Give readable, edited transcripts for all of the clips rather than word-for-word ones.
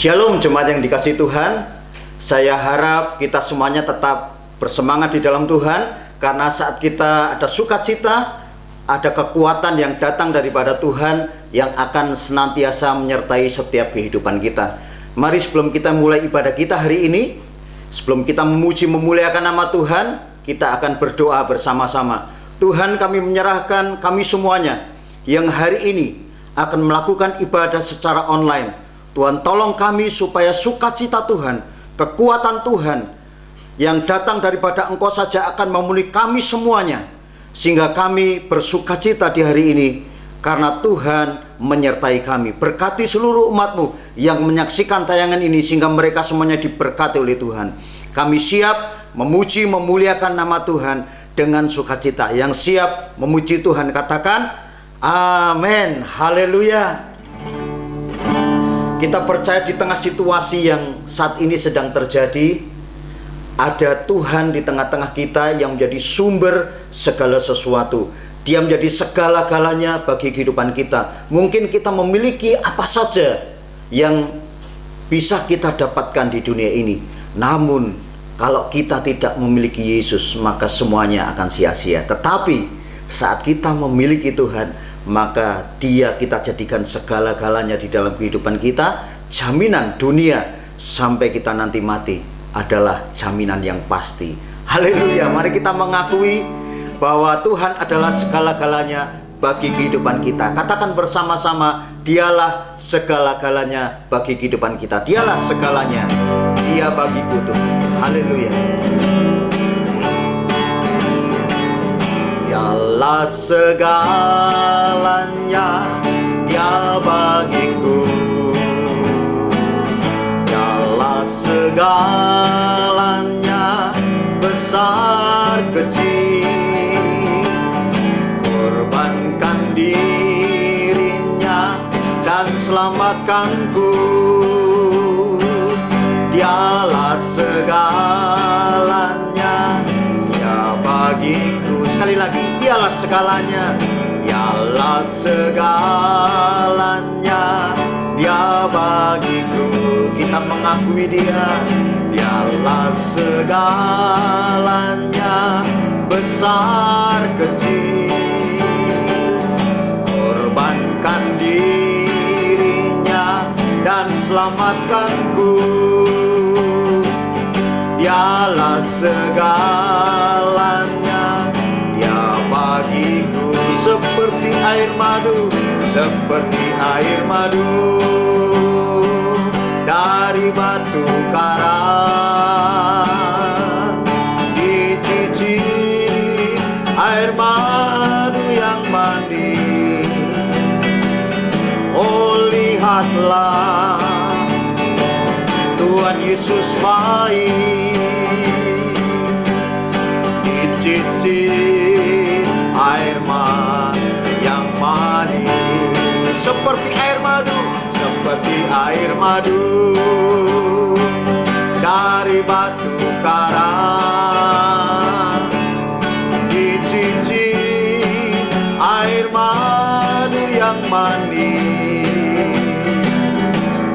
Shalom jemaat yang dikasihi Tuhan. Saya harap kita semuanya tetap bersemangat di dalam Tuhan, karena saat kita ada sukacita, ada kekuatan yang datang daripada Tuhan yang akan senantiasa menyertai setiap kehidupan kita. Mari sebelum kita mulai ibadah kita hari ini, sebelum kita memuji memuliakan nama Tuhan, kita akan berdoa bersama-sama. Tuhan, kami menyerahkan kami semuanya yang hari ini akan melakukan ibadah secara online. Tuhan, tolong kami supaya sukacita Tuhan, kekuatan Tuhan yang datang daripada Engkau saja akan memenuhi kami semuanya, sehingga kami bersukacita di hari ini karena Tuhan menyertai kami. Berkati seluruh umat-Mu yang menyaksikan tayangan ini, sehingga mereka semuanya diberkati oleh Tuhan. Kami siap memuji memuliakan nama Tuhan dengan sukacita. Yang siap memuji Tuhan katakan amin, haleluya. Kita percaya di tengah situasi yang saat ini sedang terjadi, ada Tuhan di tengah-tengah kita yang menjadi sumber segala sesuatu. Dia menjadi segala-galanya bagi kehidupan kita. Mungkin kita memiliki apa saja yang bisa kita dapatkan di dunia ini, namun kalau kita tidak memiliki Yesus, maka semuanya akan sia-sia. Tetapi saat kita memiliki Tuhan, maka Dia kita jadikan segala-galanya di dalam kehidupan kita. Jaminan dunia sampai kita nanti mati adalah jaminan yang pasti. Haleluya. Mari kita mengakui bahwa Tuhan adalah segala-galanya bagi kehidupan kita. Katakan bersama-sama, Dialah segala-galanya bagi kehidupan kita. Dialah segalanya, Dia bagiku Tuhan. Haleluya. Dialah segalanya, Dia bagiku. Dialah segalanya, besar kecil. Korbankan dirinya dan selamatkanku. Dialah segalanya, Dia bagiku. Sekali lagi, Dialah segalanya, Dialah segalanya, Dia bagiku. Kita mengakui Dia, Dialah segalanya, besar kecil. Korbankan dirinya dan selamatkanku. Dialah segalanya, Dia bagiku. Seperti air madu, seperti air madu dari batu karang. Dicicip air madu yang manis. Oh, lihatlah Tuhan Yesus baik. Dicicip air madu yang manis. Seperti air madu, seperti air madu dari batu karang. Dicicip air madu yang manis.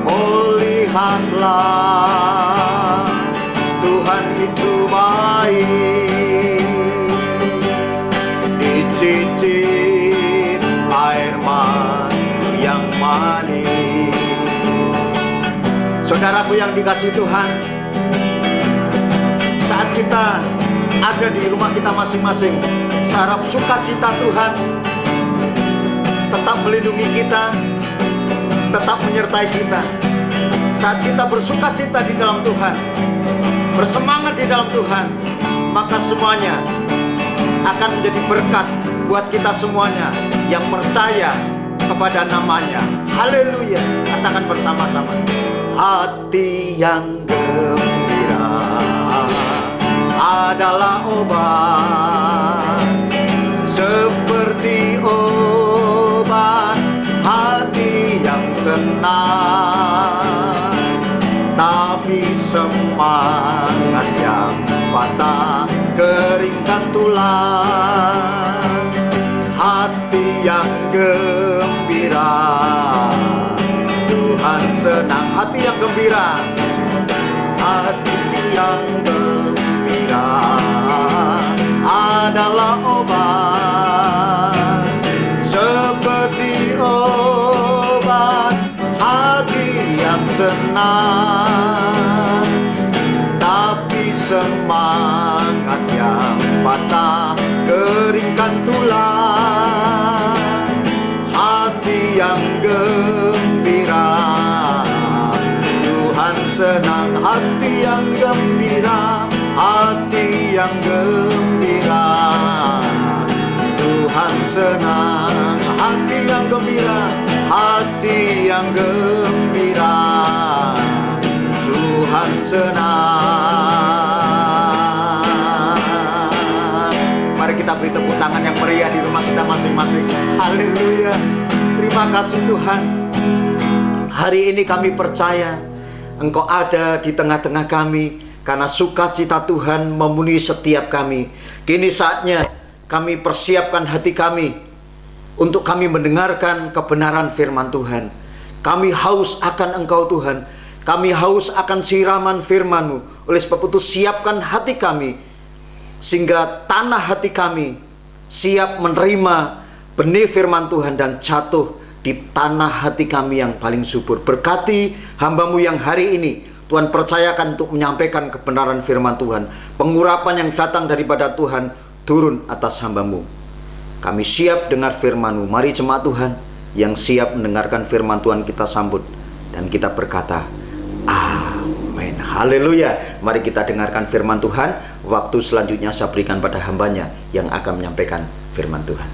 Oh, lihatlah Tuhan itu baik. Dicicip air madu yang manis. Saudaraku yang dikasihi Tuhan, saat kita ada di rumah kita masing-masing, saya harap sukacita Tuhan tetap melindungi kita, tetap menyertai kita. Saat kita bersukacita di dalam Tuhan, bersemangat di dalam Tuhan, maka semuanya akan menjadi berkat buat kita semuanya yang percaya kepada namanya. Haleluya. Katakan bersama-sama, hati yang gembira adalah obat, seperti obat hati yang senang. Tapi semangat yang patah keringkan tulang. Hati yang gembira Tuhan senang. Hati yang gembira obat, seperti obat hati yang senang. Tapi semangat yang patah keringkan tulang. Hati yang gembira Tuhan senang. Hati yang gembira, hati yang gembira Tuhan senang. Hati yang gembira, hati yang gembira Tuhan senang. Mari kita beri tepuk tangan yang meriah di rumah kita masing-masing. Haleluya. Terima kasih Tuhan. Hari ini kami percaya Engkau ada di tengah-tengah kami, karena sukacita Tuhan memenuhi setiap kami. Kini saatnya kami persiapkan hati kami untuk kami mendengarkan kebenaran firman Tuhan. Kami haus akan Engkau Tuhan. Kami haus akan siraman firman-Mu. Oleh sebab itu siapkan hati kami, sehingga tanah hati kami siap menerima benih firman Tuhan dan jatuh di tanah hati kami yang paling subur. Berkati hamba-Mu yang hari ini Tuhan percayakan untuk menyampaikan kebenaran firman Tuhan. Pengurapan yang datang daripada Tuhan turun atas hamba-Mu. Kami siap dengar firman-Mu. Mari jemaat Tuhan yang siap mendengarkan firman Tuhan kita sambut dan kita berkata amin. Haleluya. Mari kita dengarkan firman Tuhan. Waktu selanjutnya saya berikan pada hambanya yang akan menyampaikan firman Tuhan.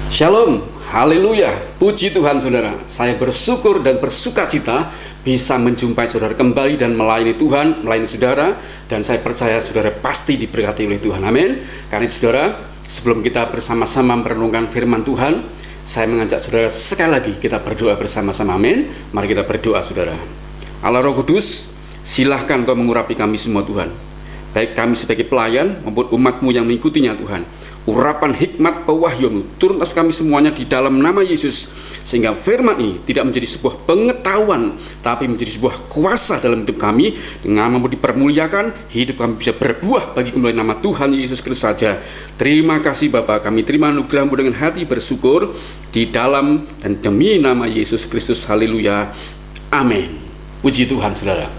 Shalom, haleluya, puji Tuhan saudara. Saya bersyukur dan bersukacita bisa menjumpai saudara kembali dan melayani Tuhan, melayani saudara. Dan saya percaya saudara pasti diberkati oleh Tuhan, amin. Karena itu saudara, sebelum kita bersama-sama merenungkan firman Tuhan, saya mengajak saudara sekali lagi kita berdoa bersama-sama, amin. Mari kita berdoa saudara. Allah Roh Kudus, silahkan Kau mengurapi kami semua Tuhan, baik kami sebagai pelayan maupun umat-Mu yang mengikutinya Tuhan. Urapan hikmat pewahyu-Mu turun atas kami semuanya di dalam nama Yesus, sehingga firman ini tidak menjadi sebuah pengetahuan, tapi menjadi sebuah kuasa dalam hidup kami. Dengan nama-Mu dipermuliakan, hidup kami bisa berbuah bagi kemuliaan nama Tuhan Yesus Kristus saja. Terima kasih Bapa, kami terima anugerah-Mu dengan hati bersyukur di dalam dan demi nama Yesus Kristus. Haleluya, amin. Puji Tuhan saudara.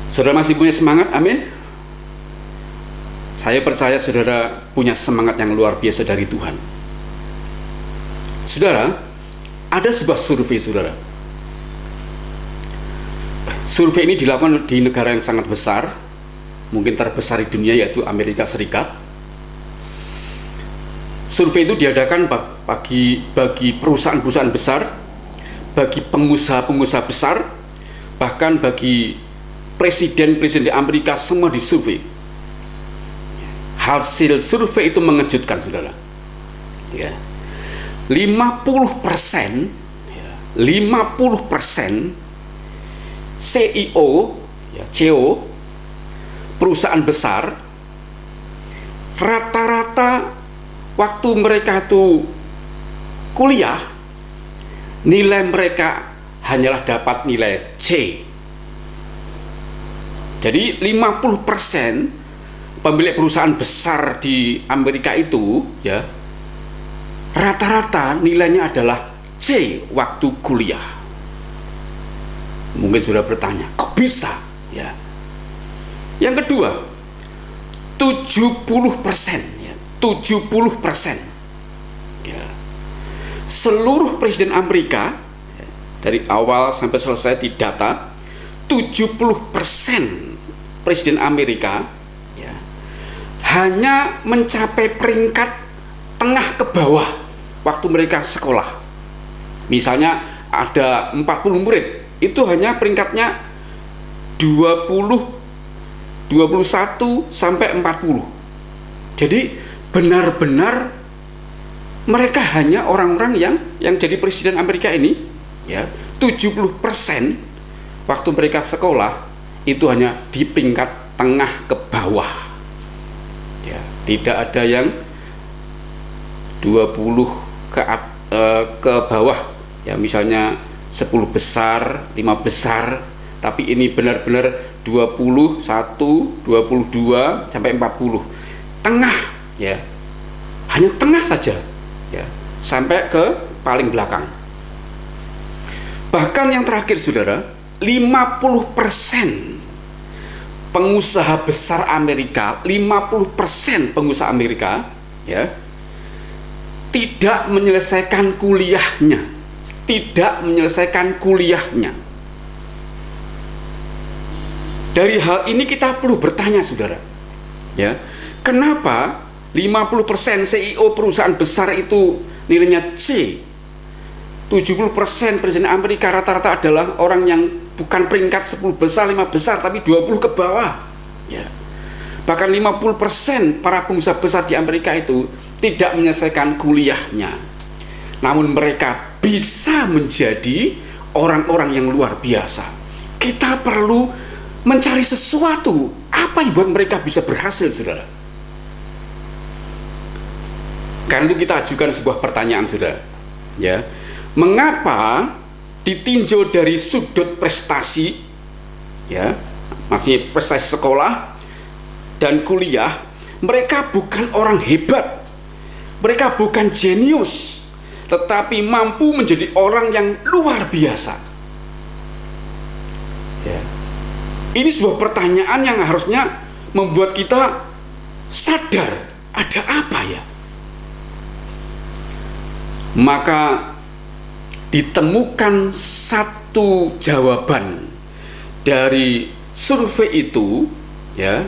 Saudara masih punya semangat, amin. Saya percaya saudara punya semangat yang luar biasa dari Tuhan. Saudara, ada sebuah survei saudara. Survei ini dilakukan di negara yang sangat besar, mungkin terbesar di dunia, yaitu Amerika Serikat. Survei itu diadakan bagi perusahaan-perusahaan besar, bagi pengusaha-pengusaha besar, bahkan bagi presiden-presiden di Amerika, semua disurvei. Hasil survei itu mengejutkan saudara. 50% CEO, CEO perusahaan besar, rata-rata waktu mereka itu kuliah, nilai mereka hanyalah dapat nilai C. Jadi 50% pemilik perusahaan besar di Amerika itu ya rata-rata nilainya adalah C waktu kuliah. Mungkin sudah bertanya, kok bisa? Ya. Yang kedua, 70%, ya, 70%. Ya. Seluruh presiden Amerika ya, dari awal sampai selesai didata, 70% presiden Amerika hanya mencapai peringkat tengah ke bawah waktu mereka sekolah. Misalnya ada 40 murid, itu hanya peringkatnya 20, 21 sampai 40. Jadi benar-benar mereka hanya orang-orang yang jadi presiden Amerika ini ya, 70% waktu mereka sekolah itu hanya di peringkat tengah ke bawah. Ya, tidak ada yang 20 ke bawah ya, misalnya 10 besar, 5 besar, tapi ini benar-benar 21, 22 sampai 40. tengah, ya, hanya tengah saja, ya, sampai ke paling belakang. Bahkan yang terakhir saudara, 50% pengusaha besar Amerika, 50% pengusaha Amerika, ya, tidak menyelesaikan kuliahnya, Dari hal ini kita perlu bertanya saudara, ya, kenapa 50% CEO perusahaan besar itu nilainya C, 70% presiden Amerika rata-rata adalah orang yang bukan peringkat 10 besar, 5 besar, tapi 20 ke bawah, ya. Bahkan 50% para pengusaha besar di Amerika itu tidak menyelesaikan kuliahnya, namun mereka bisa menjadi orang-orang yang luar biasa. Kita perlu mencari sesuatu, apa yang buat mereka bisa berhasil, saudara. Karena itu kita ajukan sebuah pertanyaan, saudara, ya, mengapa ditinjau dari sudut prestasi, ya, maksudnya prestasi sekolah dan kuliah, mereka bukan orang hebat, mereka bukan jenius, tetapi mampu menjadi orang yang luar biasa, ya. Ini sebuah pertanyaan yang harusnya membuat kita sadar, ada apa ya? Maka ditemukan satu jawaban dari survei itu, ya,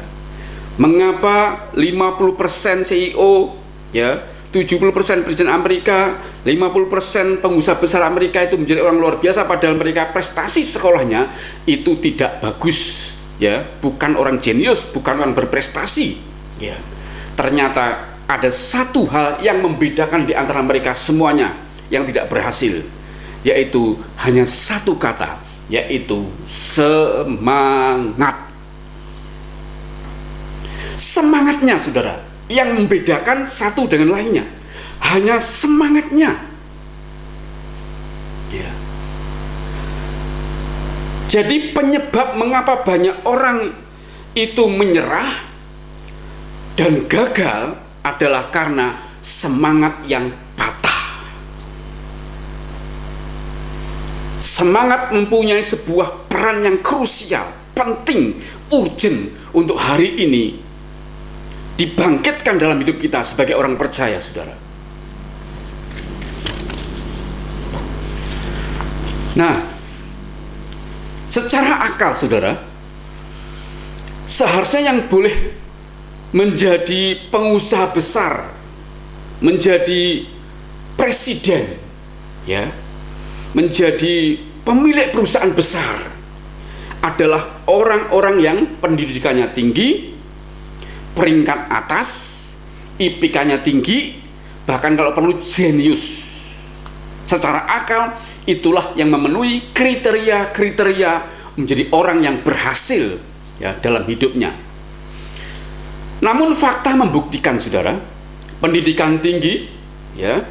mengapa 50% CEO, ya, 70% presiden Amerika, 50% pengusaha besar Amerika itu menjadi orang luar biasa, padahal mereka prestasi sekolahnya itu tidak bagus, ya, bukan orang jenius, bukan orang berprestasi, ya. Ternyata ada satu hal yang membedakan di antara mereka semuanya yang tidak berhasil, yaitu hanya satu kata, yaitu semangat. Semangatnya, saudara, yang membedakan satu dengan lainnya, hanya semangatnya, ya. Jadi penyebab mengapa banyak orang itu menyerah dan gagal adalah karena semangat yang patah. Semangat mempunyai sebuah peran yang krusial, penting, urgent untuk hari ini dibangkitkan dalam hidup kita sebagai orang percaya, saudara. Nah, secara akal, saudara, seharusnya yang boleh menjadi pengusaha besar, menjadi presiden, ya, menjadi pemilik perusahaan besar adalah orang-orang yang pendidikannya tinggi, peringkat atas, IPK-nya tinggi, bahkan kalau perlu jenius. Secara akal itulah yang memenuhi kriteria-kriteria menjadi orang yang berhasil, ya, dalam hidupnya. Namun fakta membuktikan, saudara, pendidikan tinggi, ya,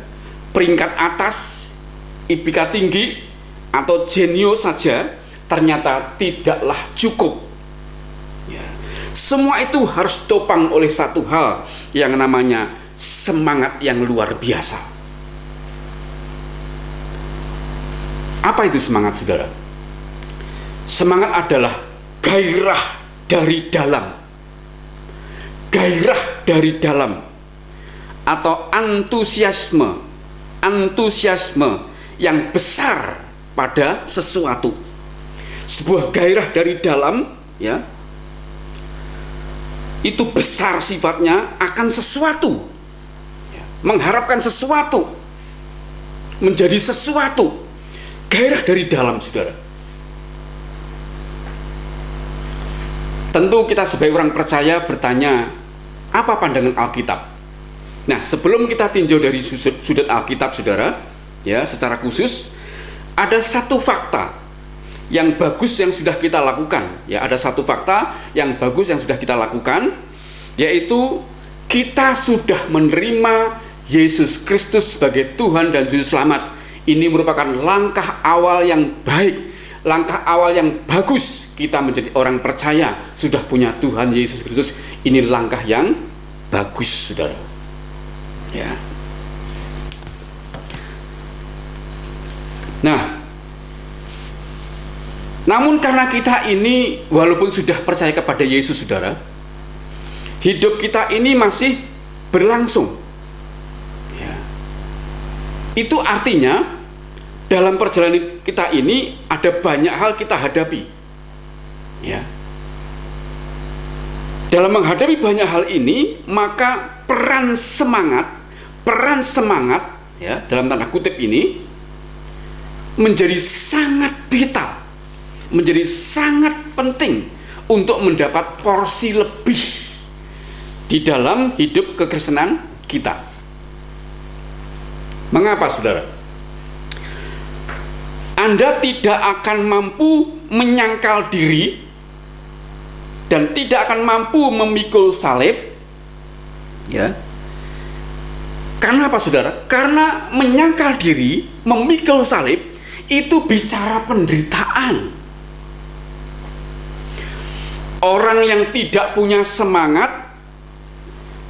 peringkat atas, IPK tinggi atau jenius saja ternyata tidaklah cukup, ya. Semua itu harus ditopang oleh satu hal yang namanya semangat yang luar biasa. Apa itu semangat, saudara? Semangat adalah gairah dari dalam. Gairah dari dalam atau antusiasme yang besar pada sesuatu. Sebuah gairah dari dalam, ya, itu besar sifatnya akan sesuatu, ya, mengharapkan sesuatu, menjadi sesuatu. Gairah dari dalam, saudara. Tentu kita sebagai orang percaya bertanya, apa pandangan Alkitab? Nah, sebelum kita tinjau dari sudut Alkitab, saudara, ya, secara khusus ada satu fakta yang bagus yang sudah kita lakukan, ya, ada satu fakta yang bagus yang sudah kita lakukan, yaitu kita sudah menerima Yesus Kristus sebagai Tuhan dan Juru Selamat. Ini merupakan langkah awal yang baik, langkah awal yang bagus. Kita menjadi orang percaya sudah punya Tuhan Yesus Kristus. Ini langkah yang bagus, saudara. Ya. Nah, namun karena kita ini walaupun sudah percaya kepada Yesus, saudara, hidup kita ini masih berlangsung. Ya. Itu artinya dalam perjalanan kita ini ada banyak hal kita hadapi. Ya. Dalam menghadapi banyak hal ini, maka peran semangat ya, dalam tanda kutip ini menjadi sangat vital, menjadi sangat penting untuk mendapat porsi lebih di dalam hidup kekristenan kita. Mengapa, saudara? Anda tidak akan mampu menyangkal diri dan tidak akan mampu memikul salib, ya. Karena apa, saudara? Karena menyangkal diri, memikul salib itu bicara penderitaan. Orang yang tidak punya semangat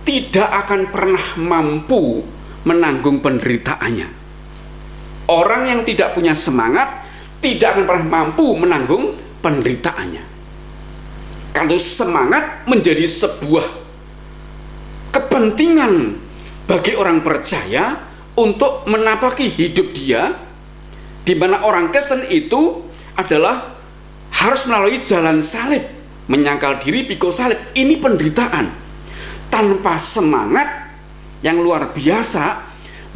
tidak akan pernah mampu menanggung penderitaannya. Orang yang tidak punya semangat tidak akan pernah mampu menanggung penderitaannya. Kalau semangat menjadi sebuah kepentingan bagi orang percaya untuk menapaki hidup dia, di mana orang Kristen itu adalah harus melalui jalan salib, menyangkal diri, pikul salib. Ini penderitaan. Tanpa semangat yang luar biasa,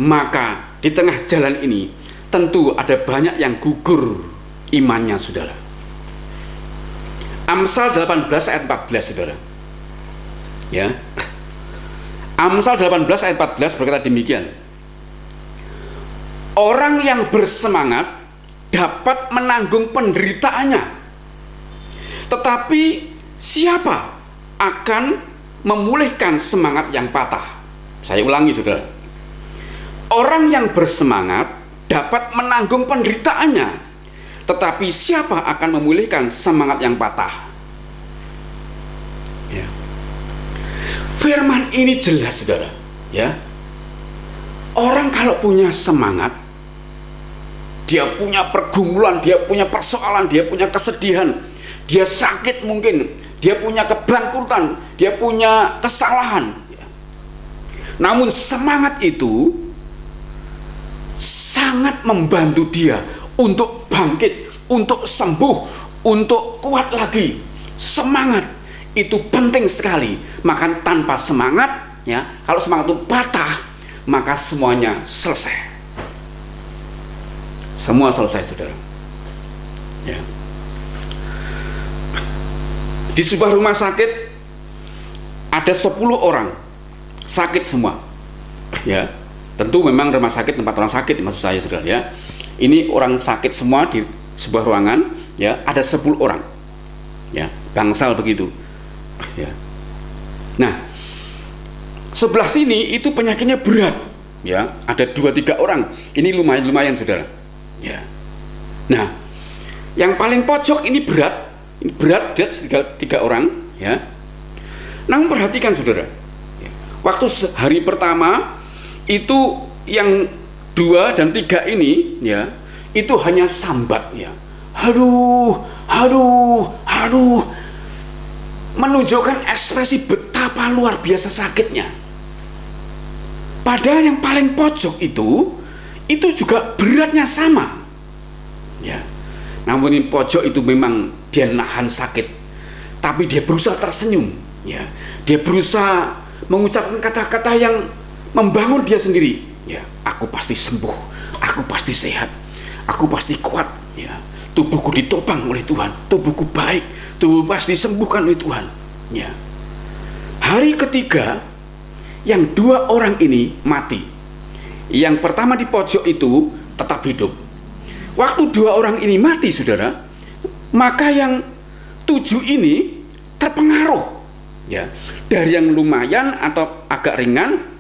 maka di tengah jalan ini tentu ada banyak yang gugur imannya, saudara. Amsal 18 ayat 14, saudara. Ya. Amsal 18 ayat 14 berkata demikian. Orang yang bersemangat dapat menanggung penderitaannya. Tetapi siapa akan memulihkan semangat yang patah? Saya ulangi, saudara. Orang yang bersemangat dapat menanggung penderitaannya. Tetapi siapa akan memulihkan semangat yang patah? Ya. Firman ini jelas, saudara. Ya. Orang kalau punya semangat, dia punya pergumulan, dia punya persoalan, dia punya kesedihan, dia sakit mungkin, dia punya kebangkrutan, dia punya kesalahan. Namun semangat itu sangat membantu dia untuk bangkit, untuk sembuh, untuk kuat lagi. Semangat itu penting sekali. Maka tanpa semangat, ya, kalau semangat itu patah, maka semuanya selesai. Semua selesai, saudara. Ya. Di sebuah rumah sakit ada 10 orang sakit semua. Ya. Tentu memang rumah sakit tempat orang sakit, maksud saya, saudara, ya. Ini orang sakit semua di sebuah ruangan, ya, ada 10 orang. Ya, bangsal begitu. Ya. Nah, sebelah sini itu penyakitnya berat, ya, ada 2-3 orang. Ini lumayan, saudara. Ya. Nah, yang paling pojok ini berat dia 3 orang, ya. Namun perhatikan, saudara, waktu hari pertama itu yang 2 dan 3 ini, ya, itu hanya sambat, ya, aduh, menunjukkan ekspresi betapa luar biasa sakitnya. Padahal yang paling pojok itu juga beratnya sama, ya. Namun ini pojok itu memang dia nahan sakit, tapi dia berusaha tersenyum, ya. Dia berusaha mengucapkan kata-kata yang membangun dia sendiri, ya. Aku pasti sembuh, aku pasti sehat, aku pasti kuat, ya. Tubuhku ditopang oleh Tuhan, tubuhku baik, tubuh pasti disembuhkan oleh Tuhan, ya. Hari ketiga, yang 2 orang ini mati. Yang pertama di pojok itu tetap hidup. Waktu 2 orang ini mati, saudara, maka yang 7 ini terpengaruh, ya. Dari yang lumayan atau agak ringan,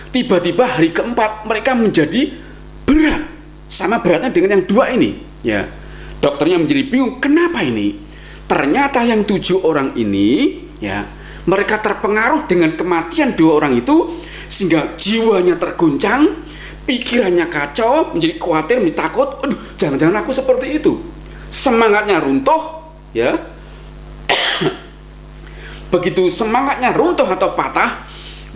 tiba-tiba hari keempat mereka menjadi berat, sama beratnya dengan yang 2 ini, ya. Dokternya menjadi bingung, kenapa ini? Ternyata yang 7 orang ini, ya, mereka terpengaruh dengan kematian dua orang itu, sehingga jiwanya terguncang, pikirannya kacau, menjadi khawatir, menjadi takut. Aduh, jangan-jangan aku seperti itu. Semangatnya runtuh, ya. Begitu semangatnya runtuh atau patah,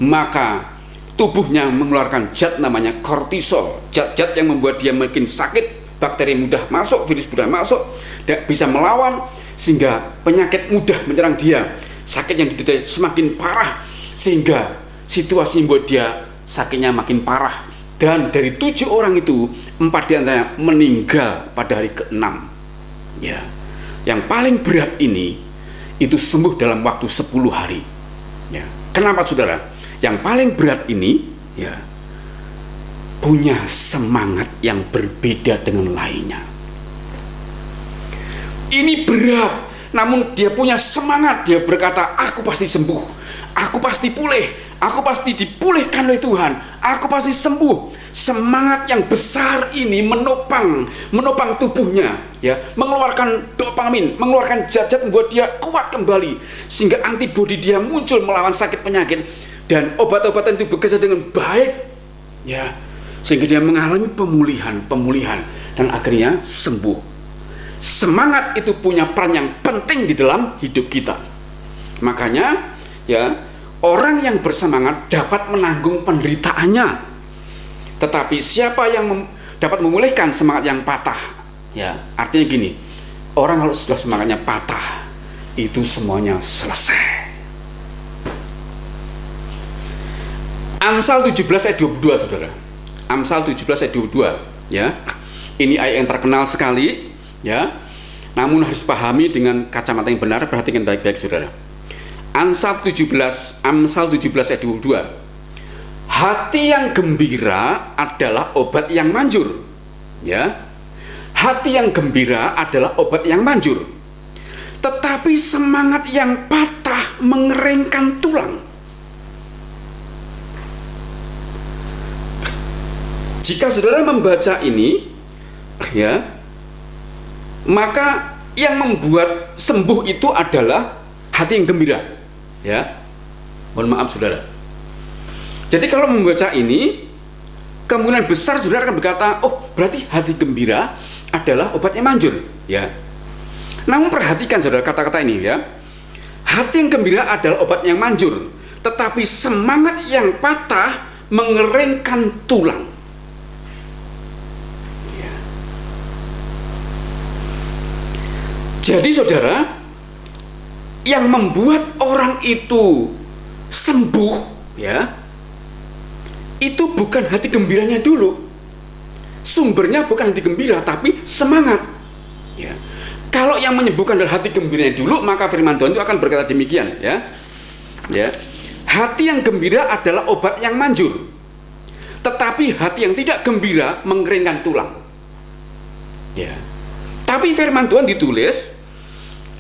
maka tubuhnya mengeluarkan zat namanya kortisol, zat-zat yang membuat dia makin sakit, bakteri mudah masuk, virus mudah masuk, dan bisa melawan, sehingga penyakit mudah menyerang dia. Sakit yang diderita semakin parah, sehingga situasi membuat dia sakitnya makin parah. Dan dari 7 orang itu, 4 diantaranya meninggal pada hari ke-6. Ya, yang paling berat ini itu sembuh dalam waktu 10 hari. Ya, kenapa saudara? Yang paling berat ini, ya, punya semangat yang berbeda dengan lainnya. Ini berat, namun dia punya semangat. Dia berkata, aku pasti sembuh, aku pasti pulih, aku pasti dipulihkan oleh Tuhan, aku pasti sembuh. Semangat yang besar ini menopang tubuhnya, ya, mengeluarkan dopamin, mengeluarkan zat-zat membuat dia kuat kembali, sehingga antibodi dia muncul melawan sakit penyakit, dan obat-obatan itu bekerja dengan baik, ya, sehingga dia mengalami pemulihan dan akhirnya sembuh. Semangat itu punya peran yang penting di dalam hidup kita. Makanya, ya, orang yang bersemangat dapat menanggung penderitaannya. Tetapi siapa yang dapat memulihkan semangat yang patah? Ya, artinya gini, orang kalau sudah semangatnya patah, itu semuanya selesai. Amsal 17 ayat 22, saudara. Amsal 17 ayat 22, ya. Ini ayat yang terkenal sekali, ya. Namun harus pahami dengan kacamata yang benar. Perhatikan baik-baik, saudara. Amsal 17 ayat 22. Hati yang gembira adalah obat yang manjur, ya. Hati yang gembira adalah obat yang manjur, tetapi semangat yang patah mengeringkan tulang. Jika saudara membaca ini, ya, maka yang membuat sembuh itu adalah hati yang gembira, ya. Mohon maaf, saudara. Jadi kalau membaca ini, kemungkinan besar saudara akan berkata, oh, berarti hati gembira adalah obat yang manjur, ya. Namun perhatikan saudara kata-kata ini, ya. Hati yang gembira adalah obat yang manjur, tetapi semangat yang patah mengeringkan tulang. Jadi saudara, yang membuat orang itu sembuh, ya, itu bukan hati gembiranya dulu. Sumbernya bukan hati gembira, tapi semangat, ya. Kalau yang menyembuhkan adalah hati gembiranya dulu, maka firman Tuhan itu akan berkata demikian, ya. Ya. Hati yang gembira adalah obat yang manjur, tetapi hati yang tidak gembira mengeringkan tulang. Ya. Tapi firman Tuhan ditulis,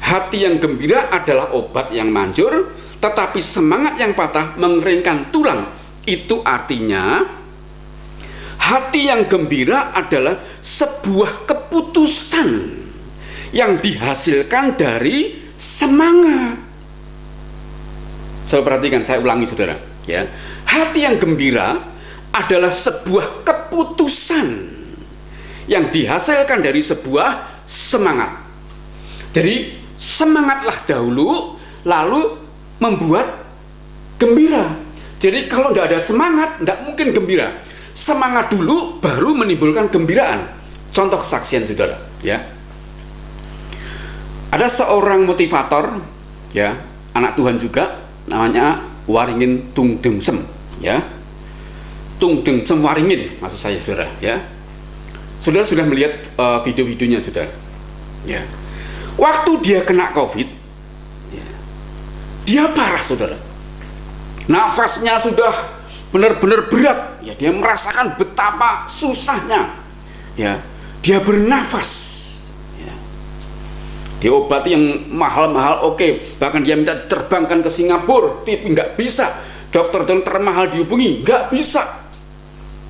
hati yang gembira adalah obat yang manjur, tetapi semangat yang patah mengeringkan tulang. Itu artinya, hati yang gembira adalah sebuah keputusan yang dihasilkan dari semangat. Saya perhatikan, saya ulangi saudara, ya. Hati yang gembira adalah sebuah keputusan yang dihasilkan dari sebuah semangat. Jadi semangatlah dahulu, lalu membuat gembira. Jadi kalau tidak ada semangat, tidak mungkin gembira. Semangat dulu, baru menimbulkan gembiraan. Contoh kesaksian saudara, ya. Ada seorang motivator, ya, anak Tuhan juga, namanya Waringin Tungdengsem, ya. Tungdengsem Waringin, maksud saya saudara, ya. Saudara sudah melihat video-videonya saudara, ya. Waktu dia kena COVID, ya, dia parah saudara. Nafasnya sudah benar-benar berat, ya. Dia merasakan betapa susahnya, ya. Dia bernafas, ya. Diobati yang mahal-mahal, oke. Bahkan dia minta terbangkan ke Singapura, tapi nggak bisa. Dokter termahal dihubungi, nggak bisa,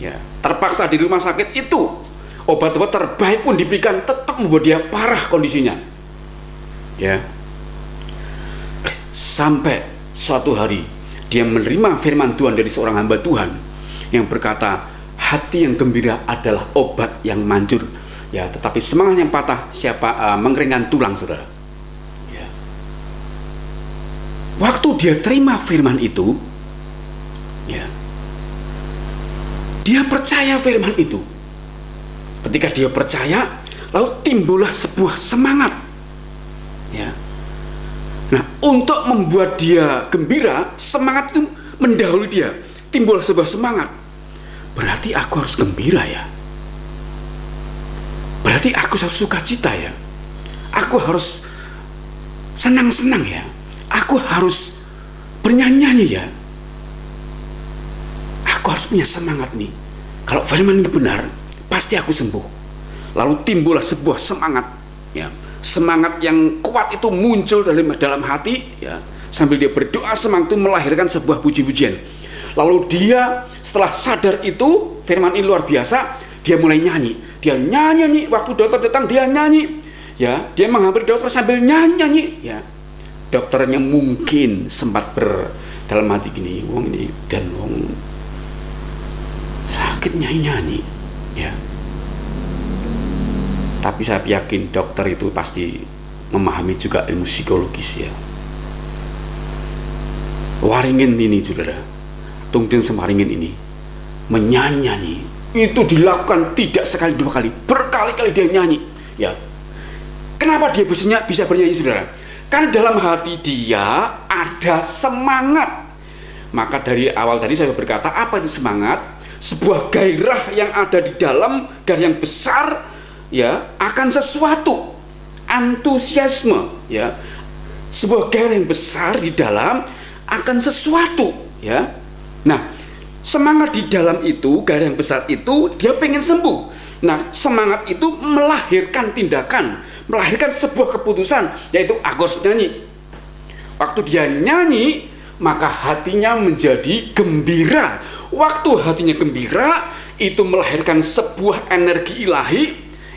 ya. Terpaksa di rumah sakit itu. Obat-obat terbaik pun diberikan, tetap membuat dia parah kondisinya, ya. Sampai suatu hari dia menerima firman Tuhan dari seorang hamba Tuhan yang berkata, hati yang gembira adalah obat yang manjur, ya, tetapi semangat yang patah mengeringkan tulang, saudara. Ya. Waktu dia terima firman itu, ya, dia percaya firman itu. Ketika dia percaya, lalu timbullah sebuah semangat, ya. Nah, untuk membuat dia gembira, semangat itu mendahului dia. Timbul sebuah semangat. Berarti aku harus gembira, ya. Berarti aku harus sukacita, ya. Aku harus senang-senang, ya. Aku harus bernyanyi, ya. Aku harus punya semangat nih. Kalau firman ini benar, pasti aku sembuh. Lalu timbullah sebuah semangat, ya. Semangat yang kuat itu muncul dalam hati, ya. Sambil dia berdoa, semangat itu melahirkan sebuah puji-pujian. Lalu dia setelah sadar itu firman ini luar biasa, dia mulai nyanyi. Dia nyanyi, waktu dokter datang dia nyanyi, ya. Dia menghampiri dokter sambil nyanyi, ya. Dokternya mungkin sempat dalam hati gini, wong ini dan wong sakit nyanyi, ya. Tapi saya yakin dokter itu pasti memahami juga ilmu psikologis, ya. Waringin ini, saudara, Tungden Semaringin ini menyanyi, itu dilakukan tidak sekali dua kali, berkali-kali dia nyanyi, ya. Kenapa dia bisa bernyanyi, saudara? Karena dalam hati dia ada semangat. Maka dari awal tadi saya berkata, apa itu semangat? Sebuah gairah yang ada di dalam, gairah yang besar, ya, akan sesuatu, antusiasme, ya. Sebuah gairah yang besar di dalam akan sesuatu, ya. Nah, semangat di dalam itu, gairah yang besar itu, dia pengen sembuh. Nah, semangat itu melahirkan tindakan, melahirkan sebuah keputusan, yaitu aku harus nyanyi. Waktu dia nyanyi, maka hatinya menjadi gembira. Waktu hatinya gembira, itu melahirkan sebuah energi ilahi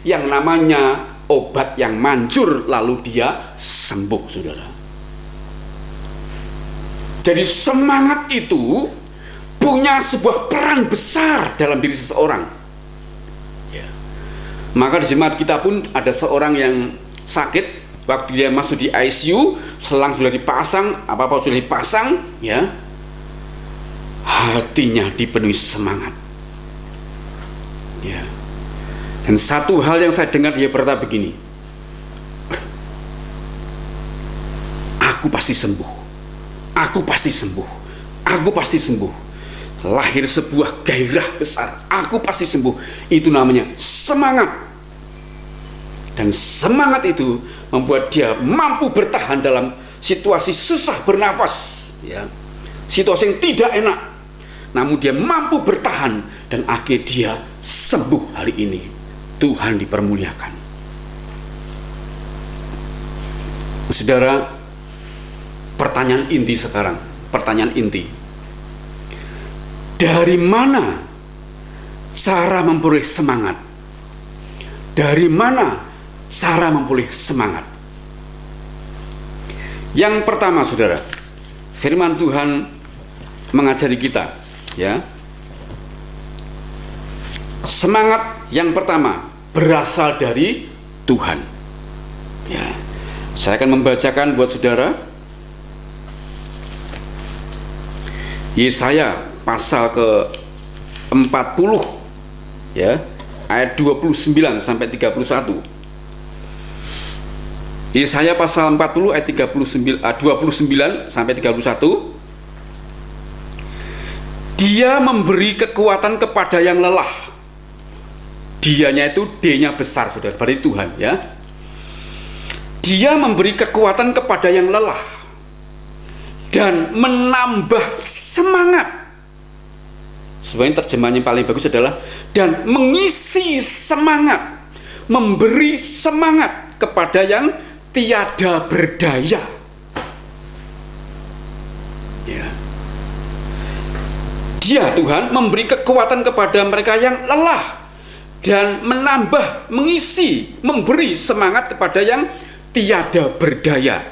yang namanya obat yang manjur, lalu dia sembuh, saudara. Jadi semangat itu punya sebuah peran besar dalam diri seseorang, ya. Maka di jemaat kita pun ada seorang yang sakit, waktu dia masuk di ICU, selang sudah dipasang, apa-apa sudah dipasang, ya, hatinya dipenuhi semangat, ya. Dan satu hal yang saya dengar dia berkata begini, aku pasti sembuh, aku pasti sembuh, aku pasti sembuh. Lahir sebuah gairah besar, aku pasti sembuh. Itu namanya semangat. Dan semangat itu membuat dia mampu bertahan dalam situasi susah bernafas, ya. Situasi yang tidak enak, namun dia mampu bertahan dan akhirnya dia sembuh hari ini. Tuhan dipermuliakan. Saudara, pertanyaan inti sekarang, pertanyaan inti. Dari mana cara memperoleh semangat? Dari mana cara memperoleh semangat? Yang pertama, saudara, firman Tuhan mengajari kita, ya. Semangat yang pertama berasal dari Tuhan, ya. Saya akan membacakan buat saudara Yesaya pasal ke-40, ya, ayat 29 sampai 31. Yesaya pasal 40 ayat 29 sampai 31. Dia memberi kekuatan kepada yang lelah. Dianya itu D-nya besar, saudara, berarti Tuhan, ya. Dia memberi kekuatan kepada yang lelah dan menambah semangat. Sebenarnya terjemahan yang paling bagus adalah dan mengisi semangat, memberi semangat kepada yang tiada berdaya, ya. Dia, Tuhan, memberi kekuatan kepada mereka yang lelah dan menambah, mengisi, memberi semangat kepada yang tiada berdaya.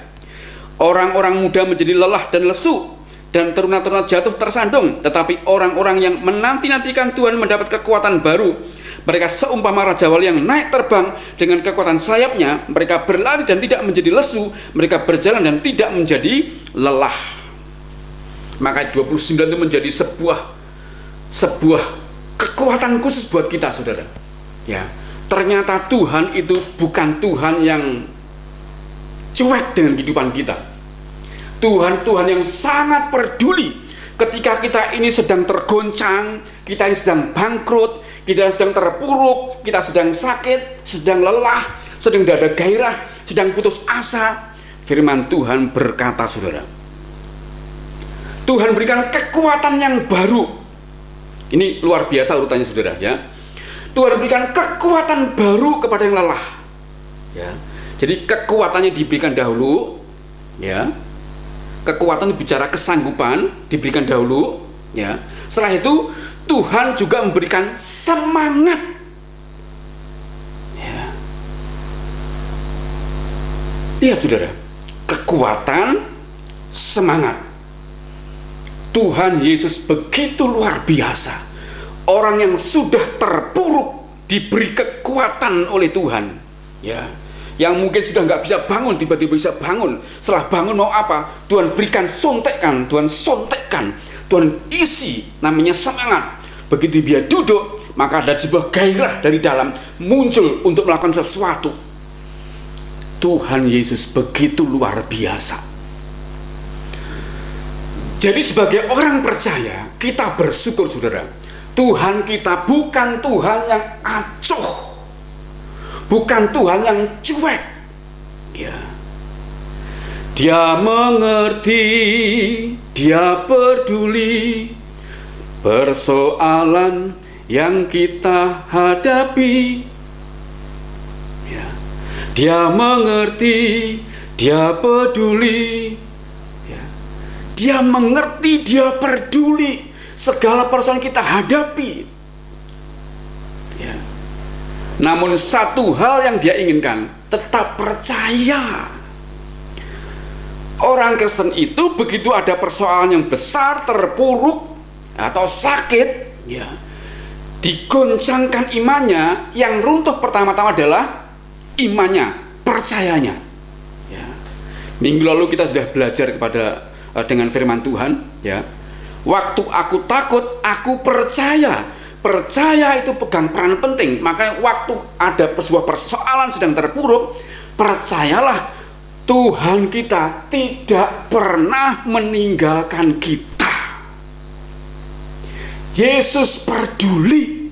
Orang-orang muda menjadi lelah dan lesu, dan teruna-teruna jatuh tersandung. Tetapi orang-orang yang menanti-nantikan Tuhan mendapat kekuatan baru. Mereka seumpama raja wali yang naik terbang dengan kekuatan sayapnya. Mereka berlari dan tidak menjadi lesu. Mereka berjalan dan tidak menjadi lelah. Maka 29 itu menjadi sebuah kekuatan khusus buat kita, saudara. Ya, ternyata Tuhan itu bukan Tuhan yang cuek dengan kehidupan kita. Tuhan yang sangat peduli ketika kita ini sedang tergoncang, kita ini sedang bangkrut, kita sedang terpuruk, kita sedang sakit, sedang lelah, sedang tidak ada gairah, sedang putus asa. Firman Tuhan berkata, saudara, Tuhan berikan kekuatan yang baru. Ini luar biasa urutannya, saudara, ya. Tuhan berikan kekuatan baru kepada yang lelah, ya. Jadi kekuatannya diberikan dahulu, ya. Kekuatan bicara kesanggupan diberikan dahulu, ya. Setelah itu Tuhan juga memberikan semangat, ya. Lihat, saudara, kekuatan, semangat. Tuhan Yesus begitu luar biasa. Orang yang sudah terpuruk diberi kekuatan oleh Tuhan, ya. Yang mungkin sudah nggak bisa bangun, tiba-tiba bisa bangun. Setelah bangun mau apa? Tuhan berikan sontekan, Tuhan sontekkan, Tuhan isi, namanya semangat. Begitu dia duduk, maka ada sebuah gairah dari dalam muncul untuk melakukan sesuatu. Tuhan Yesus begitu luar biasa. Jadi sebagai orang percaya, kita bersyukur, saudara. Tuhan kita bukan Tuhan yang acuh, bukan Tuhan yang cuek, ya. Dia mengerti, Dia peduli persoalan yang kita hadapi, ya. Dia mengerti, Dia peduli, ya. Dia mengerti, Dia peduli segala persoalan kita hadapi, ya. Namun satu hal yang dia inginkan, tetap percaya. Orang Kristen itu begitu ada persoalan yang besar, terpuruk atau sakit, ya, digoncangkan imannya. Yang runtuh pertama-tama adalah imannya, percayanya, ya. Minggu lalu kita sudah belajar dengan firman Tuhan, ya. Waktu aku takut, aku percaya. Percaya itu pegang peran penting. Makanya waktu ada sebuah persoalan sedang terpuruk, percayalah Tuhan kita tidak pernah meninggalkan kita. Yesus peduli.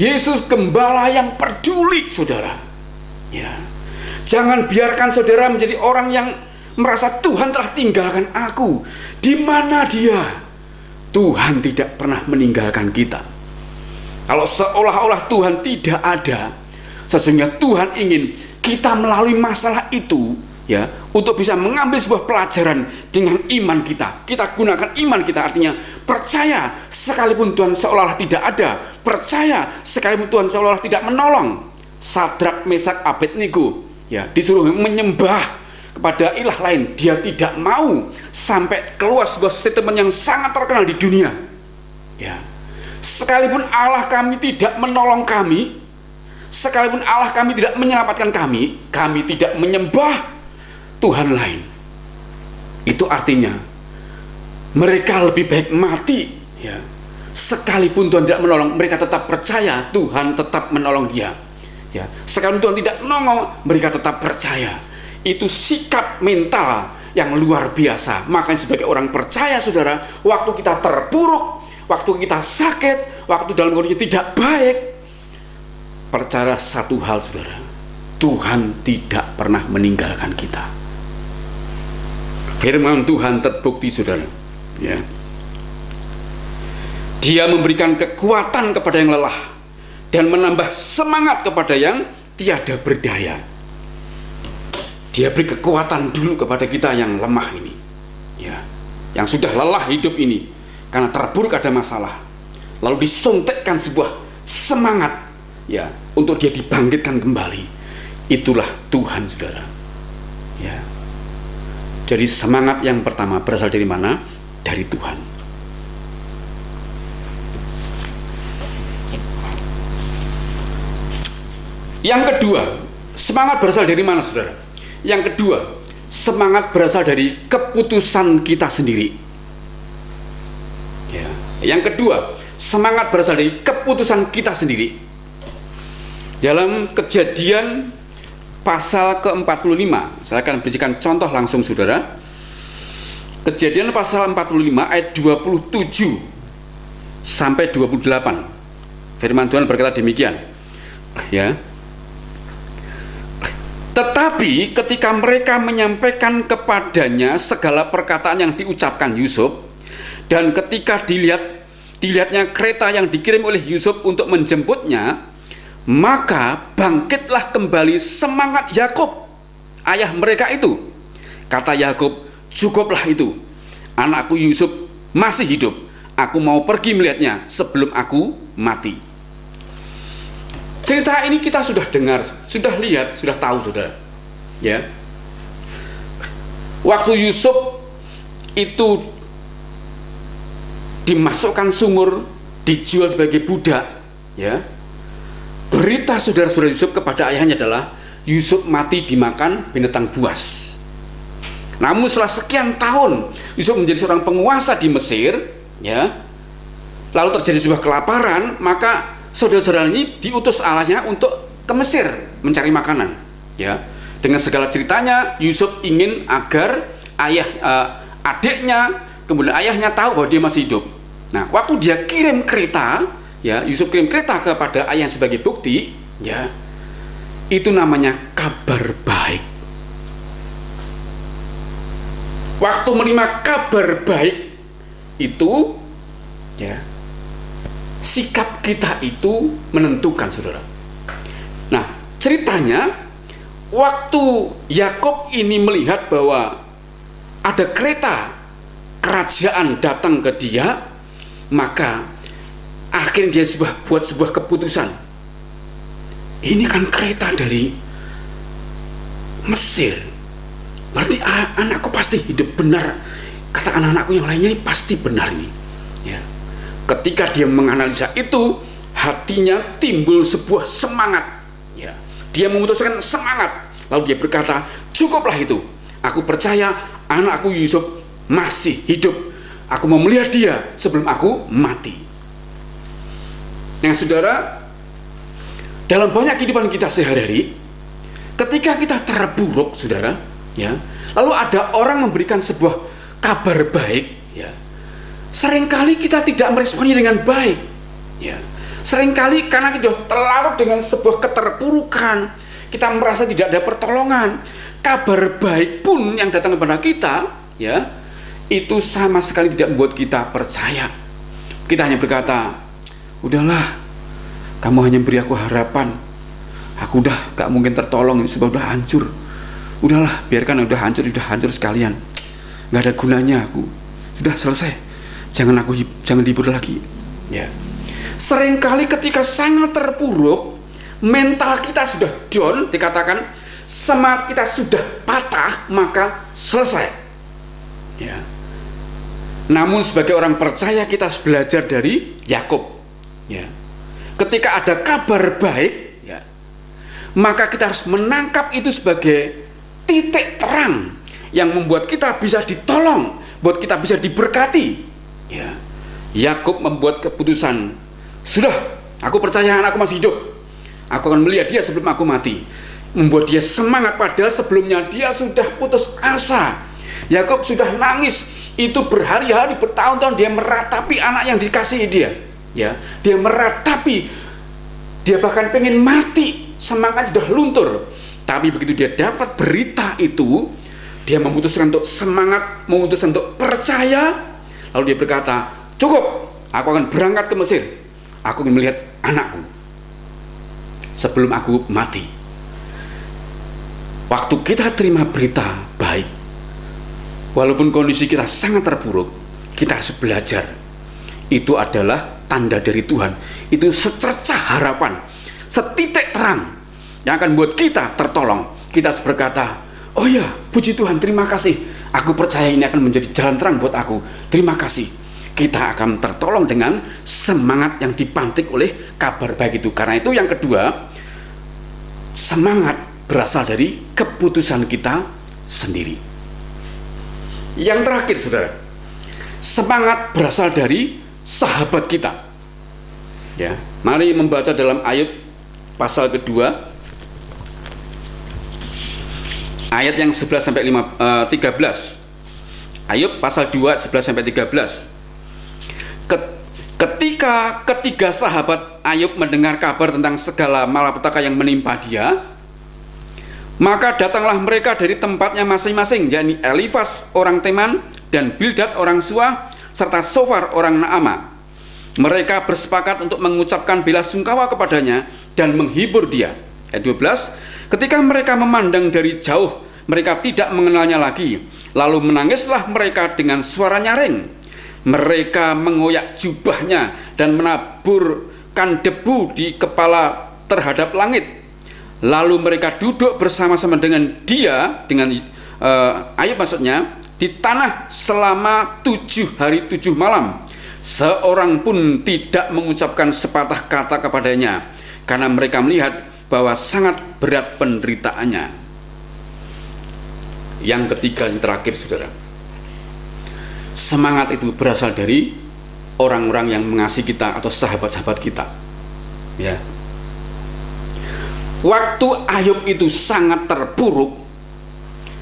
Yesus gembala yang peduli, saudara, ya. Jangan biarkan saudara menjadi orang yang merasa Tuhan telah tinggalkan aku. Di mana Dia? Tuhan tidak pernah meninggalkan kita. Kalau seolah-olah Tuhan tidak ada, sesungguhnya Tuhan ingin kita melalui masalah itu, ya, untuk bisa mengambil sebuah pelajaran dengan iman kita. Kita gunakan iman kita, artinya percaya sekalipun Tuhan seolah-olah tidak ada, percaya sekalipun Tuhan seolah-olah tidak menolong. Sadrak, Mesak, Abednego, ya, disuruh menyembah kepada ilah lain, dia tidak mau, sampai keluar sebuah statement yang sangat terkenal di dunia, ya. Sekalipun Allah kami tidak menolong kami, sekalipun Allah kami tidak menyelamatkan kami tidak menyembah Tuhan lain. Itu artinya mereka lebih baik mati, ya. Sekalipun Tuhan tidak menolong, mereka tetap percaya Tuhan tetap menolong dia, ya. Sekalipun Tuhan tidak menolong, mereka tetap percaya. Itu sikap mental yang luar biasa. Makanya sebagai orang percaya, saudara, waktu kita terpuruk, waktu kita sakit, waktu dalam kondisi tidak baik, percaya satu hal, saudara, Tuhan tidak pernah meninggalkan kita. Firman Tuhan terbukti, saudara, ya. Dia memberikan kekuatan kepada yang lelah dan menambah semangat kepada yang tiada berdaya. Dia beri kekuatan dulu kepada kita yang lemah ini, ya, yang sudah lelah hidup ini karena terpuruk ada masalah. Lalu disontekkan sebuah semangat, ya, untuk dia dibangkitkan kembali. Itulah Tuhan, saudara, ya. Jadi semangat yang pertama berasal dari mana? Dari Tuhan. Yang kedua, semangat berasal dari mana, saudara? Yang kedua, semangat berasal dari keputusan kita sendiri. Ya. Yang kedua, semangat berasal dari keputusan kita sendiri. Dalam Kejadian pasal ke-45, saya akan berikan contoh langsung, saudara. Kejadian pasal 45 ayat 27 sampai 28. Firman Tuhan berkata demikian. Ya. Tetapi ketika mereka menyampaikan kepadanya segala perkataan yang diucapkan Yusuf, dan ketika dilihatnya kereta yang dikirim oleh Yusuf untuk menjemputnya, maka bangkitlah kembali semangat Yakub, ayah mereka itu. Kata Yakub, cukuplah itu, anakku Yusuf masih hidup, aku mau pergi melihatnya sebelum aku mati. Cerita ini kita sudah dengar, sudah lihat, sudah tahu, saudara. Ya. Waktu Yusuf itu dimasukkan sumur, dijual sebagai budak, ya. Berita saudara-saudara Yusuf kepada ayahnya adalah Yusuf mati dimakan binatang buas. Namun setelah sekian tahun Yusuf menjadi seorang penguasa di Mesir, ya. Lalu terjadi sebuah kelaparan, maka saudara-saudara ini diutus Allahnya untuk ke Mesir mencari makanan, ya. Dengan segala ceritanya, Yusuf ingin agar adiknya, kemudian ayahnya tahu bahwa dia masih hidup. Nah, waktu dia kirim kereta, ya, Yusuf kirim kereta kepada ayah sebagai bukti, ya, itu namanya kabar baik. Waktu menerima kabar baik itu, ya, sikap kita itu menentukan, saudara. Nah, ceritanya waktu Yakub ini melihat bahwa ada kereta kerajaan datang ke dia, maka akhirnya dia buat sebuah keputusan. Ini kan kereta dari Mesir, berarti anakku pasti hidup benar. Kata anak-anakku yang lainnya ini pasti benar ini, ya. Ketika dia menganalisa itu, hatinya timbul sebuah semangat, ya. Dia memutuskan semangat, lalu dia berkata, cukuplah itu, aku percaya anakku Yusuf masih hidup, aku mau melihat dia sebelum aku mati. Nah, saudara, dalam banyak kehidupan kita sehari-hari, ketika kita terpuruk, saudara, ya, lalu ada orang memberikan sebuah kabar baik, ya, seringkali kita tidak meresponnya dengan baik, ya. Seringkali karena kita terlarut dengan sebuah keterpurukan, kita merasa tidak ada pertolongan, kabar baik pun yang datang kepada kita, ya, itu sama sekali tidak membuat kita percaya. Kita hanya berkata, udahlah, kamu hanya beri aku harapan, aku udah gak mungkin tertolong, ini sebab udah hancur. Udahlah, biarkan udah hancur sekalian, gak ada gunanya aku, sudah selesai, jangan dihibur lagi, ya. Seringkali ketika sangat terpuruk, mental kita sudah down, dikatakan semangat kita sudah patah, maka selesai, ya. Namun sebagai orang percaya kita harus belajar dari Yakub, ya. Ketika ada kabar baik, ya, maka kita harus menangkap itu sebagai titik terang yang membuat kita bisa ditolong, buat kita bisa diberkati, ya. Yakub membuat keputusan, sudah, aku percaya anakku masih hidup, aku akan melihat dia sebelum aku mati. Membuat dia semangat, padahal sebelumnya dia sudah putus asa. Yakub sudah nangis, itu berhari-hari, bertahun-tahun dia meratapi anak yang dikasihi dia, ya. Dia meratapi, dia bahkan pengen mati, semangat sudah luntur. Tapi begitu dia dapat berita itu, dia memutuskan untuk semangat, memutuskan untuk percaya. Lalu dia berkata, cukup, aku akan berangkat ke Mesir, aku ingin melihat anakku sebelum aku mati. Waktu kita terima berita baik, walaupun kondisi kita sangat terpuruk, kita harus belajar. Itu adalah tanda dari Tuhan. Itu secercah harapan, setitik terang yang akan buat kita tertolong. Kita harus berkata, oh ya, puji Tuhan, terima kasih, Aku percaya ini akan menjadi jalan terang buat aku. Terima kasih. Kita akan tertolong dengan semangat yang dipantik oleh kabar baik itu. Karena itu yang kedua, semangat berasal dari keputusan kita sendiri. Yang terakhir, saudara, semangat berasal dari sahabat kita. Ya, mari membaca dalam Ayub pasal kedua, ayat yang 11 sampai 13. Ayub pasal 2 11 sampai 13. Ketika ketiga sahabat Ayub mendengar kabar tentang segala malapetaka yang menimpa dia, maka datanglah mereka dari tempatnya masing-masing, yakni Elifas orang Teman dan Bildad orang Suah serta Sofar orang Naamah. Mereka bersepakat untuk mengucapkan bela sungkawa kepadanya dan menghibur dia. Ayat 12. Ketika mereka memandang dari jauh, mereka tidak mengenalnya lagi. Lalu menangislah mereka dengan suara nyaring. Mereka mengoyak jubahnya dan menaburkan debu di kepala terhadap langit. Lalu mereka duduk bersama-sama dengan dia, dengan Ayub maksudnya, di tanah selama 7 hari 7 malam. Seorang pun tidak mengucapkan sepatah kata kepadanya, karena mereka melihat bahwa sangat berat penderitaannya. Yang ketiga, yang terakhir, saudara, semangat itu berasal dari orang-orang yang mengasihi kita atau sahabat-sahabat kita. Ya. Waktu Ayub itu sangat terpuruk,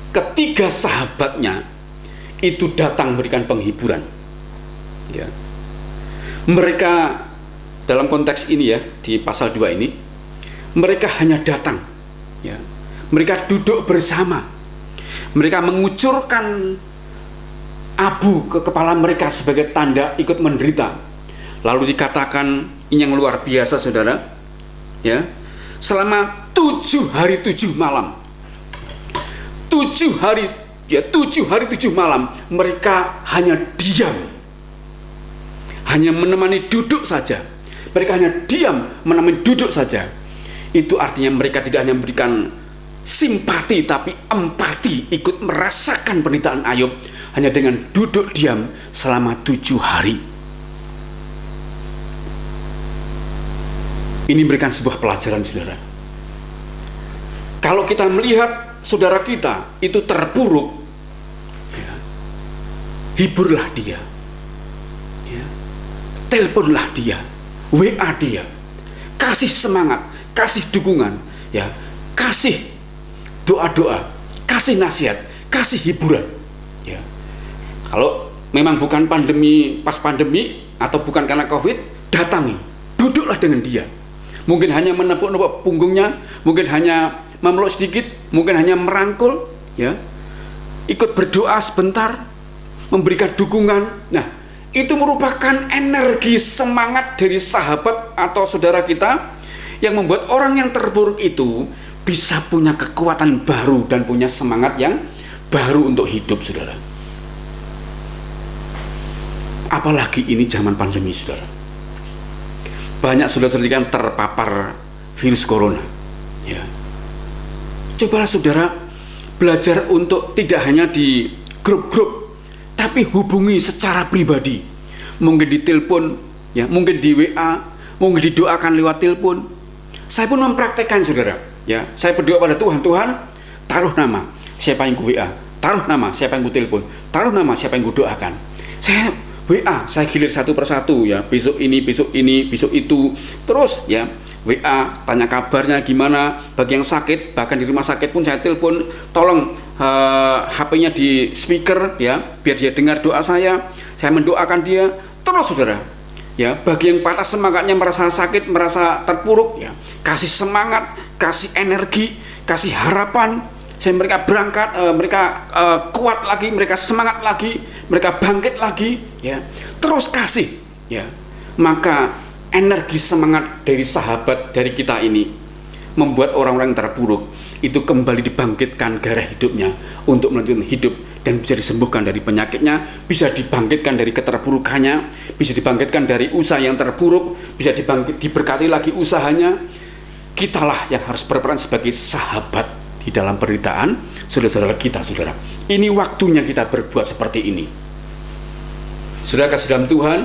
ketiga sahabatnya itu datang memberikan penghiburan. Ya. Mereka dalam konteks ini ya, di pasal 2 ini, mereka hanya datang. Ya. Mereka duduk bersama. Mereka mengucurkan abu ke kepala mereka sebagai tanda ikut menderita. Lalu dikatakan, ini yang luar biasa, saudara, ya, selama 7 hari 7 malam, 7 hari 7 malam mereka hanya diam, hanya menemani duduk saja. Mereka hanya diam menemani duduk saja. Itu artinya mereka tidak hanya memberikan simpati, tapi empati, ikut merasakan penderitaan Ayub hanya dengan duduk diam selama 7 hari. Ini memberikan sebuah pelajaran, saudara. Kalau kita melihat saudara kita itu terpuruk, ya, hiburlah dia, ya, teleponlah dia, WA dia, kasih semangat, kasih dukungan, ya, kasih doa-doa, kasih nasihat, kasih hiburan. Ya. Kalau memang bukan pas pandemi atau bukan karena COVID, datangi, duduklah dengan dia. Mungkin hanya menepuk-nepuk punggungnya, mungkin hanya memeluk sedikit, mungkin hanya merangkul, ya. Ikut berdoa sebentar, memberikan dukungan. Nah, itu merupakan energi semangat dari sahabat atau saudara kita yang membuat orang yang terpuruk itu bisa punya kekuatan baru dan punya semangat yang baru untuk hidup, saudara. Apalagi ini zaman pandemi, saudara. Banyak saudara-saudara yang terpapar virus corona. Ya. Cobalah saudara belajar untuk tidak hanya di grup-grup, tapi hubungi secara pribadi. Mungkin di telepon, ya, mungkin di WA, mungkin didoakan lewat telepon. Saya pun mempraktekkan, saudara. Ya, saya berdoa pada Tuhan, Tuhan, taruh nama siapa yang ku WA, taruh nama siapa yang ku telepon, taruh nama siapa yang ku doakan. Saya WA, saya gilir satu persatu, ya, besok ini, besok itu, terus, ya, WA, tanya kabarnya gimana, bagi yang sakit, bahkan di rumah sakit pun saya telepon, tolong HP-nya di speaker, ya, biar dia dengar doa saya mendoakan dia, terus, saudara. Ya, bagi yang patah semangatnya, merasa sakit, merasa terpuruk, ya, kasih semangat, kasih energi, kasih harapan. Mereka berangkat, mereka kuat lagi, mereka semangat lagi, mereka bangkit lagi, ya. Terus kasih, ya. Maka energi semangat dari sahabat dari kita ini membuat orang-orang terpuruk itu kembali dibangkitkan gairah hidupnya untuk melanjutkan hidup dan bisa disembuhkan dari penyakitnya, bisa dibangkitkan dari keterpurukannya, bisa dibangkitkan dari usaha yang terpuruk, bisa diberkati lagi usahanya. Kitalah yang harus berperan sebagai sahabat di dalam penderitaan saudara-saudara kita, saudara. Ini waktunya kita berbuat seperti ini. Saudara kasih dalam Tuhan,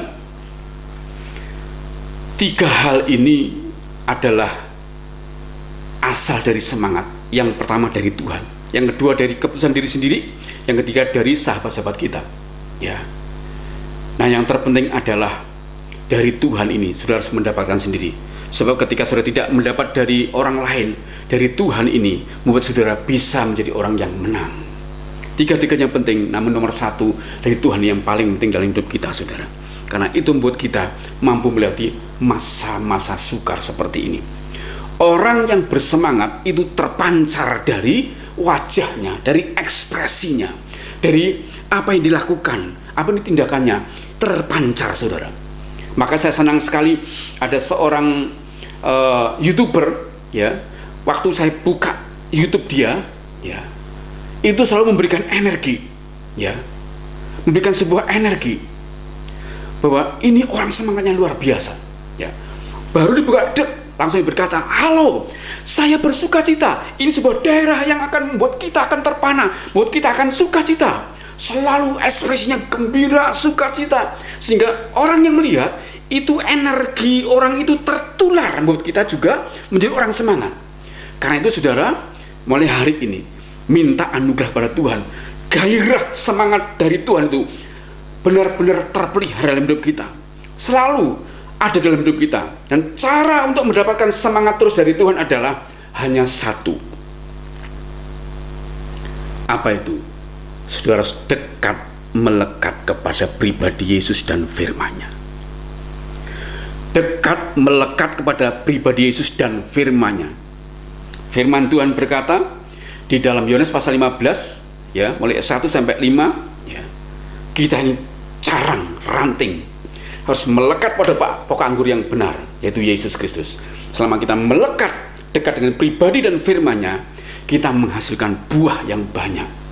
3 hal ini adalah asal dari semangat. Yang pertama dari Tuhan, yang kedua dari keputusan diri sendiri, yang ketiga dari sahabat-sahabat kita. Ya. Nah, yang terpenting adalah dari Tuhan ini saudara harus mendapatkan sendiri. Sebab ketika saudara tidak mendapat dari orang lain, dari Tuhan ini membuat saudara bisa menjadi orang yang menang. 3-tiganya penting, namun nomor 1 dari Tuhan yang paling penting dalam hidup kita, saudara. Karena itu membuat kita mampu melewati masa-masa sukar seperti ini. Orang yang bersemangat itu terpancar dari wajahnya, dari ekspresinya, dari apa yang dilakukan, apa yang tindakannya, terpancar, saudara. Maka saya senang sekali ada seorang YouTuber, ya. Waktu saya buka YouTube dia, ya, itu selalu memberikan energi, ya, memberikan sebuah energi bahwa ini orang semangatnya luar biasa, ya. Baru dibuka, langsung berkata, halo, saya bersuka cita. Ini sebuah daerah yang akan membuat kita akan terpana, membuat kita akan sukacita. Selalu ekspresinya gembira, sukacita, sehingga orang yang melihat itu energi orang itu tertular, membuat kita juga menjadi orang semangat. Karena itu saudara, mulai hari ini minta anugerah pada Tuhan. Gairah semangat dari Tuhan itu benar-benar terpelihara dalam hidup kita, selalu ada dalam hidup kita. Dan cara untuk mendapatkan semangat terus dari Tuhan adalah hanya satu. Apa itu? Saudara harus dekat, melekat kepada pribadi Yesus dan firman-Nya. Dekat, melekat kepada pribadi Yesus dan firman-Nya. Firman Tuhan berkata di dalam Yohanes pasal 15, ya, mulai 1 sampai 5, ya. Kita ini carang, ranting, harus melekat pada pokok anggur yang benar, yaitu Yesus Kristus. Selama kita melekat dekat dengan pribadi dan firman-Nya, kita menghasilkan buah yang banyak.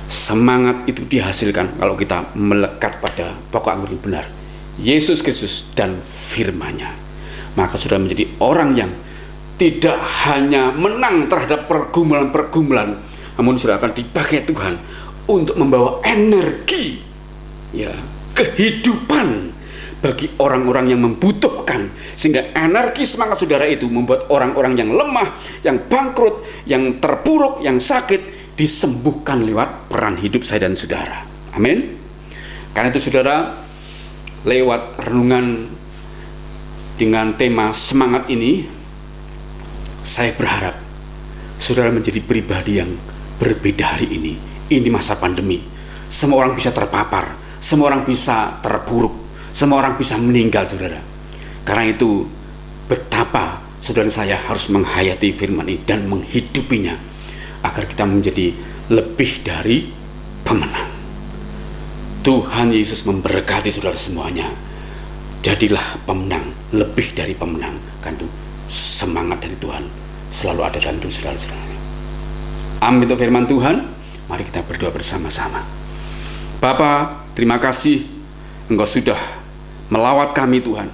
Semangat itu dihasilkan kalau kita melekat pada pokok anggur yang benar, Yesus Kristus dan firman-Nya. Maka sudah menjadi orang yang tidak hanya menang terhadap pergumulan-pergumulan, namun sudah akan dipakai Tuhan untuk membawa energi, ya, kehidupan bagi orang-orang yang membutuhkan. Sehingga energi semangat saudara itu membuat orang-orang yang lemah, yang bangkrut, yang terpuruk, yang sakit disembuhkan lewat peran hidup saya dan saudara. Amin. Karena itu saudara, lewat renungan dengan tema semangat ini, saya berharap saudara menjadi pribadi yang berbeda hari ini. Ini masa pandemi, semua orang bisa terpapar, semua orang bisa terpuruk, semua orang bisa meninggal, saudara. Karena itu betapa saudara saya harus menghayati firman ini dan menghidupinya, agar kita menjadi lebih dari pemenang. Tuhan Yesus memberkati saudara semuanya. Jadilah pemenang, lebih dari pemenang. Kan itu semangat dari Tuhan selalu ada dalam hidup saudara-saudara. Amin untuk firman Tuhan. Mari kita berdoa bersama-sama. Bapa, terima kasih Engkau sudah melawat kami, Tuhan.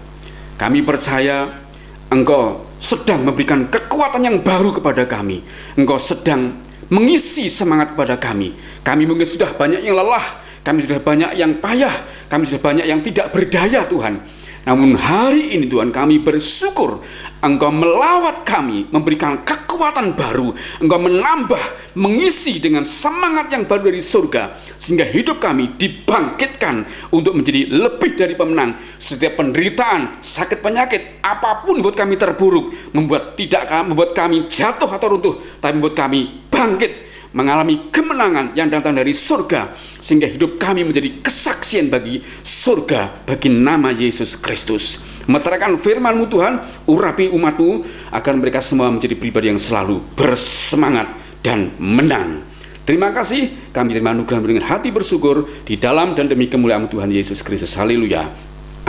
Kami percaya Engkau sedang memberikan kekuatan yang baru kepada kami. Engkau sedang mengisi semangat kepada kami. Kami mungkin sudah banyak yang lelah, kami sudah banyak yang payah, kami sudah banyak yang tidak berdaya, Tuhan. Namun hari ini Tuhan, kami bersyukur Engkau melawat kami, memberikan kekuatan baru. Engkau menambah, mengisi dengan semangat yang baru dari surga, sehingga hidup kami dibangkitkan untuk menjadi lebih dari pemenang. Setiap penderitaan, sakit, penyakit, apapun buat kami terburuk, membuat kami jatuh atau runtuh, tapi membuat kami bangkit, mengalami kemenangan yang datang dari surga, sehingga hidup kami menjadi kesaksian bagi surga, bagi nama Yesus Kristus. Meteraikan firman-Mu Tuhan, urapi umat-Mu agar mereka semua menjadi pribadi yang selalu bersemangat dan menang. Terima kasih, kami terima anugerah dengan hati bersyukur di dalam dan demi kemuliaan Tuhan Yesus Kristus. Haleluya,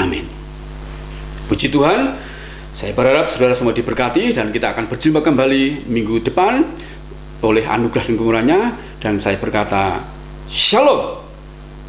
amin. Puji Tuhan. Saya berharap saudara semua diberkati, dan kita akan berjumpa kembali minggu depan oleh anugerah dan kemurahan-Nya, dan saya berkata Shalom.